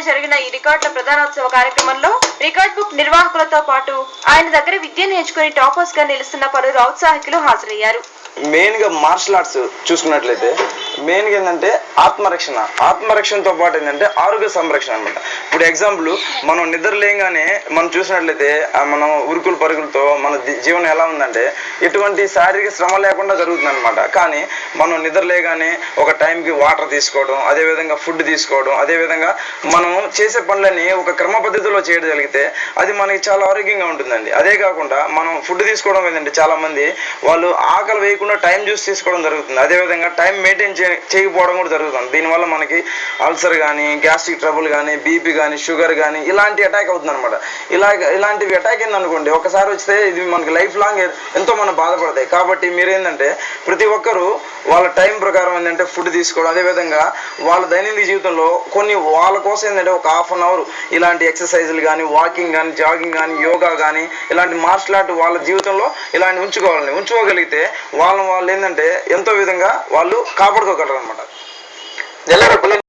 జరిగిన ఈ రికార్డుల ప్రధానోత్సవ కార్యక్రమంలో రికార్డ్ బుక్ నిర్వాహకులతో పాటు ఆయన దగ్గర విద్య నేర్చుకుని టాపర్స్ గా నిలుస్తున్న పలువురు ఔత్సాహికులు హాజరయ్యారు. మెయిన్ గా మార్షల్ ఆర్ట్స్ చూసుకున్నట్లయితే మెయిన్ గా ఏంటంటే ఆత్మరక్షణతో పాటు ఏంటంటే ఆరోగ్య సంరక్షణ అనమాట. ఇప్పుడు ఎగ్జాంపుల్ మనం నిద్ర లేగానే మనం చూసినట్లయితే మనం ఉరుకులు పరుగులతో మన జీవనం ఎలా ఉందంటే ఎటువంటి శారీరక శ్రమ లేకుండా జరుగుతుంది అనమాట. కానీ మనం నిద్ర లేగానే ఒక టైంకి వాటర్ తీసుకోవడం, అదేవిధంగా ఫుడ్ తీసుకోవడం, అదేవిధంగా మనం చేసే పనులని ఒక క్రమ పద్ధతిలో చేయగలిగితే అది మనకి చాలా ఆరోగ్యంగా ఉంటుందండి. అదే కాకుండా మనం ఫుడ్ తీసుకోవడం ఏంటంటే చాలా మంది వాళ్ళు ఆకలి వేయకుండా టైం చూసి తీసుకోవడం జరుగుతుంది. అదేవిధంగా టైం మెయింటైన్ చేయకపోవడం కూడా జరుగుతుంది. దీనివల్ల మనకి అల్సర్ కానీ, గ్యాస్ట్రిక్ ట్రబుల్ కానీ, బీపీ కానీ, షుగర్ కానీ ఇలాంటి అటాక్ అవుతుంది అనమాట. ఇలాంటివి అటాక్ అయిందనుకోండి, ఒకసారి వస్తే ఇది మనకి లైఫ్ లాంగ్ ఎంతో మనం బాధపడతాయి. కాబట్టి మీరేంటంటే ప్రతి ఒక్కరూ వాళ్ళ టైం ప్రకారం ఏంటంటే ఫుడ్ తీసుకోవడం, అదేవిధంగా వాళ్ళ దైనందిన జీవితంలో కొన్ని వాళ్ళ కోసం ఏంటంటే ఒక ½ అన్ అవర్ ఇలాంటి ఎక్సర్సైజులు కానీ, వాకింగ్ కానీ, జాగింగ్ కానీ, యోగా కానీ ఇలాంటి మార్షల్ ఆర్ట్ వాళ్ళ జీవితంలో ఇలాంటి ఉంచుకోగలిగితే వాళ్ళు ఏంటంటే ఎంతో విధంగా వాళ్ళు కాపాడుకోగలరు అనమాట.